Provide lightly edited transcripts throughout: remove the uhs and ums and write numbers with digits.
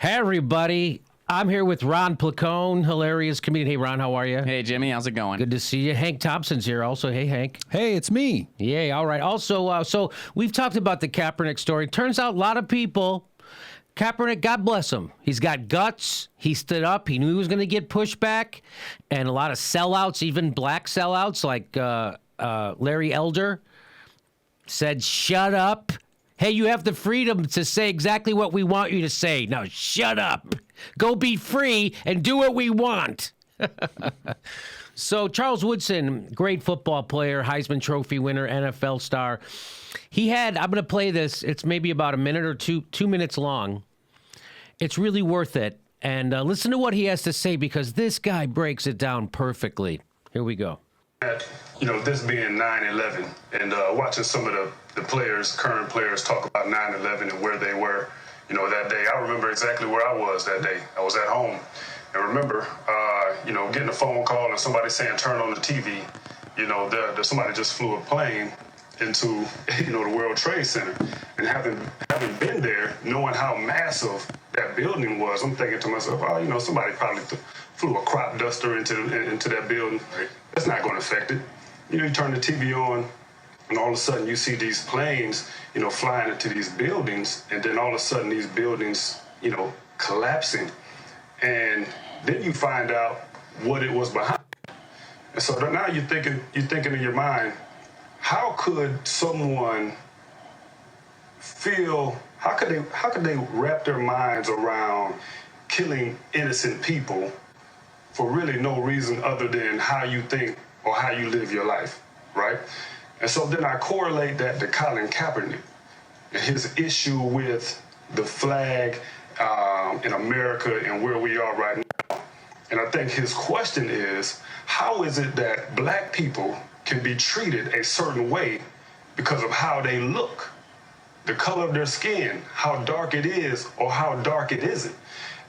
Hey, everybody. I'm here with Ron Placone, hilarious comedian. Hey, Ron, how are you? Hey, Jimmy, how's it going? Good to see you. Hank Thompson's here also. Hey, Hank. Hey, it's me. Yay, all right. Also, so we've talked about the Kaepernick story. Turns out a lot of people, Kaepernick, God bless him. He's got guts. He stood up. He knew he was going to get pushback. And a lot of sellouts, even black sellouts like Larry Elder, said, shut up. Hey, you have the freedom to say exactly what we want you to say. Now, shut up. Go be free and do what we want. So, Charles Woodson, great football player, Heisman Trophy winner, NFL star. He had, I'm going to play this. It's maybe about a minute or 2 minutes long. It's really worth it. And listen to what he has to say because this guy breaks it down perfectly. Here we go. This being 9/11 and watching some of the players, current players, talk about 9/11 and where they were, that day. I remember exactly where I was that day. I was at home. And remember, getting a phone call and somebody saying, turn on the TV. Somebody just flew a plane into, the World Trade Center. And having been there, knowing how massive that building was, I'm thinking to myself, somebody probably flew a crop duster into that building. That's not going to affect it. You turn the TV on, and all of a sudden you see these planes, flying into these buildings, and then all of a sudden these buildings, collapsing. And then you find out what it was behind. And so now you're thinking in your mind, how could someone feel, how could they wrap their minds around killing innocent people for really no reason other than how you think or how you live your life, right? And so then I correlate that to Colin Kaepernick and his issue with the flag in America and where we are right now. And I think his question is, how is it that black people can be treated a certain way because of how they look, the color of their skin, how dark it is or how dark it isn't?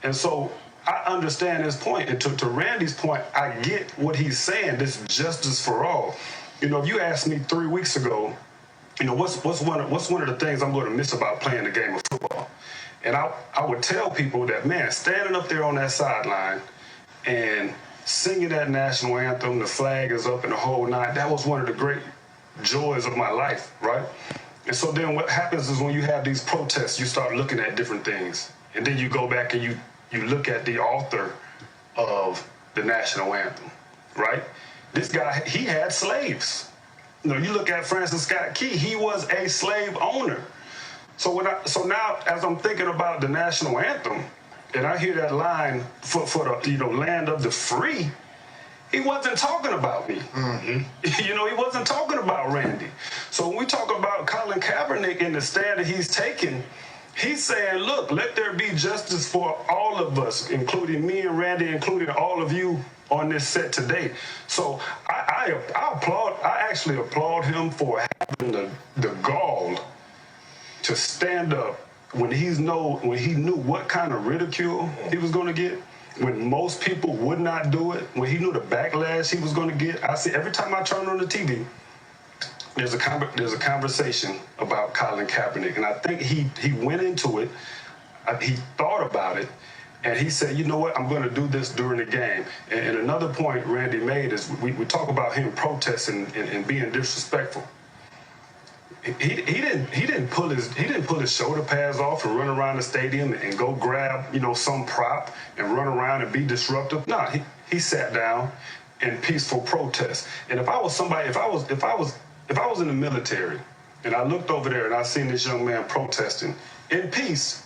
And so I understand his point, and to Randy's point, I get what he's saying, this justice for all. If you asked me 3 weeks ago, what's one of the things I'm going to miss about playing the game of football? And I would tell people that, man, standing up there on that sideline and singing that national anthem, the flag is up and the whole nine, that was one of the great joys of my life, right? And so then what happens is when you have these protests, you start looking at different things. And then you go back and you look at the author of the national anthem, right? This guy, he had slaves. You look at Francis Scott Key, he was a slave owner. So now as I'm thinking about the national anthem, and I hear that line for the land of the free, he wasn't talking about me. Mm-hmm. He wasn't talking about Randy. So when we talk about Colin Kaepernick and the stand that he's taking, he's saying, look, let there be justice for all of us, including me and Randy, including all of you on this set today. So I actually applaud him for having the gall to stand up when he knew what kind of ridicule he was going to get, when most people would not do it, when he knew the backlash he was going to get. I see every time I turn on the TV, there's a conversation about Colin Kaepernick, and I think he went into it, he thought about it, and he said, you know what, I'm going to do this during the game. And another point Randy made is we talk about him protesting and being disrespectful. He didn't pull his shoulder pads off and run around the stadium and go grab some prop and run around and be disruptive. No, he sat down in peaceful protest. And if I was in the military and I looked over there and I seen this young man protesting in peace,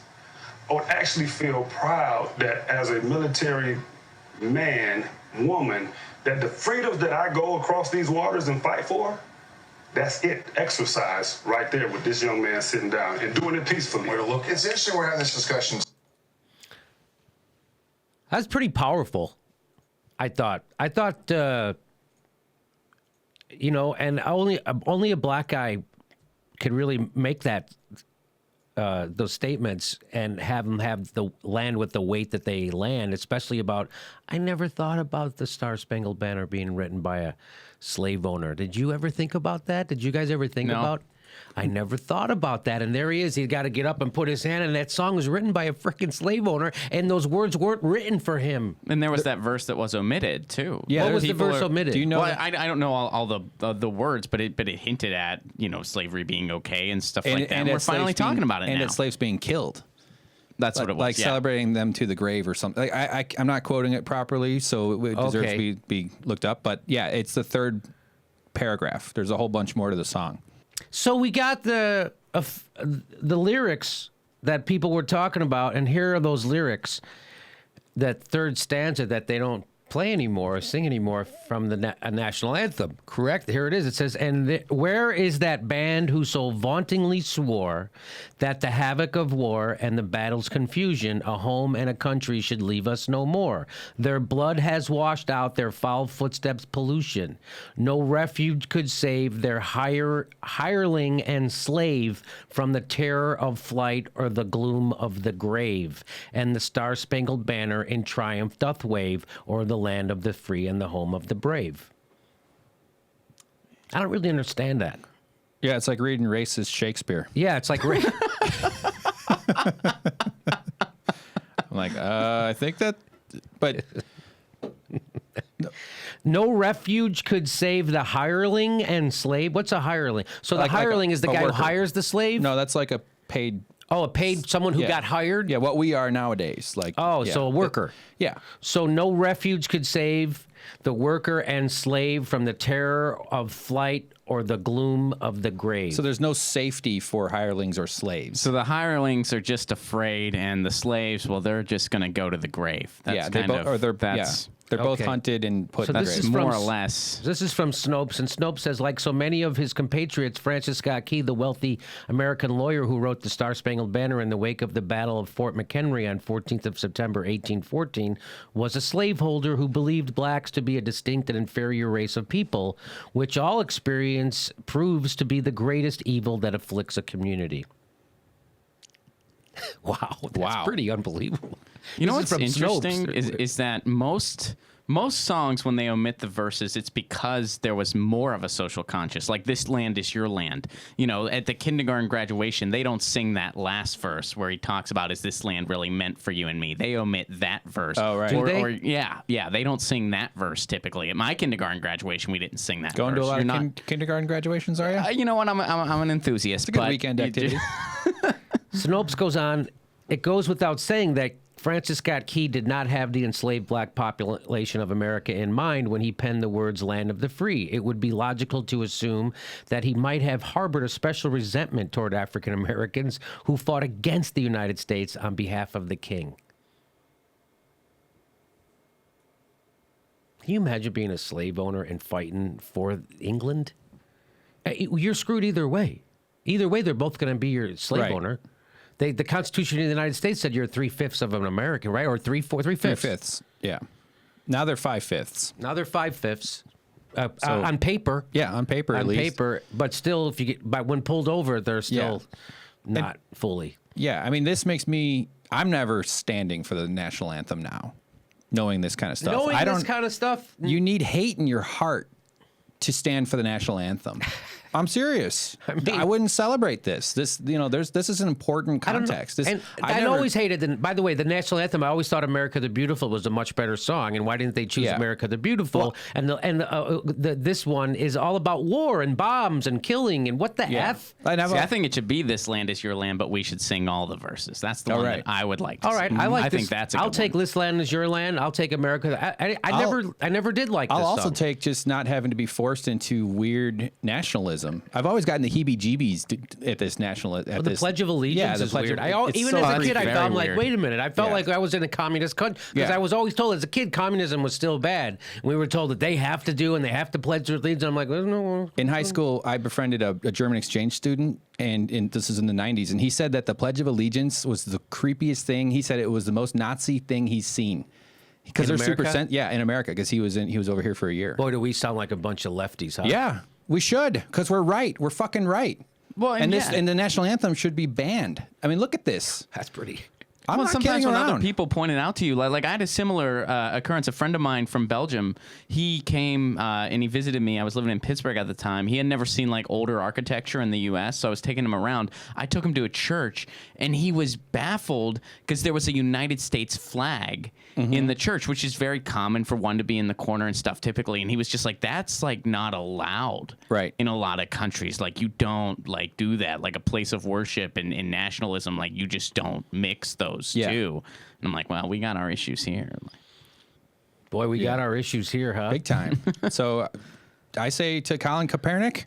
I would actually feel proud that as a military man, woman, that the freedoms that I go across these waters and fight for, that's it, exercise right there with this young man sitting down and doing it peacefully. It's interesting we're having this discussion. That's pretty powerful, I thought. And only a black guy could really make those statements and have them have the land with the weight that they land, especially about, I never thought about the Star-Spangled Banner being written by a slave owner. Did you ever think about that? Did you guys ever think about? I never thought about that. And there he is. He's got to get up and put his hand. And that song was written by a freaking slave owner. And those words weren't written for him. And there was that verse that was omitted, too. Yeah, what was the verse omitted? Do you know? Well, I don't know all the words, but it hinted at, slavery being okay and stuff like that. And we're finally talking about it now. And it's slaves being killed. That's what it was. Like celebrating them to the grave or something. I'm not quoting it properly, so it deserves to be looked up. But yeah, it's the third paragraph. There's a whole bunch more to the song. So we got the lyrics that people were talking about, and here are those lyrics, that third stanza that they don't play anymore or sing anymore from the national anthem. Correct? Here it is. It says, where is that band who so vauntingly swore that the havoc of war and the battle's confusion, a home and a country should leave us no more? Their blood has washed out their foul footsteps' pollution. No refuge could save their hireling and slave from the terror of flight or the gloom of the grave. And the Star-Spangled Banner in triumph doth wave o'er the land of the free and the home of the brave. I don't really understand that. Yeah, it's like reading racist Shakespeare. Yeah, it's like... I'm like, I think that... But... No refuge could save the hireling and slave. What's a hireling? So the hireling is the guy who hires the slave? No, that's like a paid... Oh, a paid someone who got hired? Yeah, what we are nowadays. So a worker. Yeah. So no refuge could save the worker and slave from the terror of flight or the gloom of the grave. So there's no safety for hirelings or slaves. So the hirelings are just afraid, and the slaves, well, they're just going to go to the grave. That's they're both hunted and put in the grave. More or less. This is from Snopes, and Snopes says, like so many of his compatriots, Francis Scott Key, the wealthy American lawyer who wrote the Star-Spangled Banner in the wake of the Battle of Fort McHenry on 14th of September, 1814, was a slaveholder who believed blacks to be a distinct and inferior race of people, which all experience proves to be the greatest evil that afflicts a community. Wow, that's pretty unbelievable. You know what's interesting is that most songs, when they omit the verses, it's because there was more of a social conscious. Like, this land is your land. At the kindergarten graduation, they don't sing that last verse where he talks about, is this land really meant for you and me? They omit that verse. Oh, right. They don't sing that verse typically. At my kindergarten graduation, we didn't sing that Going verse. to a lot of kindergarten graduations, are you? You know what? I'm an enthusiast. It's a good weekend activity. Snopes goes on, it goes without saying that Francis Scott Key did not have the enslaved black population of America in mind when he penned the words land of the free. It would be logical to assume that he might have harbored a special resentment toward African Americans who fought against the United States on behalf of the king. Can you imagine being a slave owner and fighting for England? You're screwed either way. Either way, they're both going to be your slave owner. The Constitution of the United States said you're 3/5 of an American, right? Or 3/5. 3/5. Yeah. Now they're 5/5. Now they're 5/5 on paper. Yeah, on paper at least. On paper, but still, if you get when pulled over, they're still not fully. Yeah, I mean, this makes me. I'm never standing for the national anthem now, knowing this kind of stuff. This kind of stuff. You need hate in your heart to stand for the national anthem. I'm serious. I wouldn't celebrate this. This is an important context. I always hated. By the way, the national anthem. I always thought "America the Beautiful" was a much better song. And why didn't they choose "America the Beautiful"? Well, this one is all about war and bombs and killing and what the f. I think it should be "This Land Is Your Land," but we should sing all the verses. That's the one that I would like. To sing. I think that's. I'll take "This Land Is Your Land." I'll take "America." I never did like. I'll this also song. take just not having to be forced into weird nationalism. I've always gotten the heebie-jeebies at this national. The Pledge of Allegiance is weird. Even as a kid, I felt like, wait a minute. I felt like I was in a communist country because I was always told as a kid communism was still bad. We were told that they have to do and they have to pledge their allegiance. I'm like, no. In high school, I befriended a German exchange student, and this is in the 90s, and he said that the Pledge of Allegiance was the creepiest thing. He said it was the most Nazi thing he's seen. Because they're super in America, because he was over here for a year. Boy, do we sound like a bunch of lefties, huh? Yeah. We should, because we're right. We're fucking right. Well, and the national anthem should be banned. I mean, look at this. That's pretty. I'm not sometimes kidding when other around. people point it out to you, like I had a similar occurrence. A friend of mine from Belgium, he came and he visited me. I was living in Pittsburgh at the time. He had never seen like older architecture in the U.S., so I was taking him around. I took him to a church, and he was baffled because there was a United States flag in the church, which is very common for one to be in the corner and stuff typically. And he was just like, that's like not allowed in a lot of countries. Like you don't like do that. Like a place of worship and nationalism, like you just don't mix those two. And I'm like, well, we got our issues here. Boy, we got our issues here, huh? Big time. So I say to Colin Kaepernick,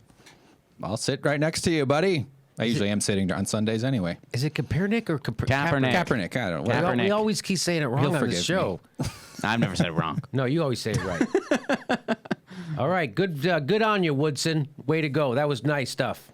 I'll sit right next to you, buddy. I usually am sitting on Sundays anyway. Is it Kaepernick or Kaepernick? Kaepernick, I don't know. Kaepernick. We always keep saying it wrong He'll on the forgive show. I've never said it wrong. No, you always say it right. All right, good on you, Woodson. Way to go. That was nice stuff.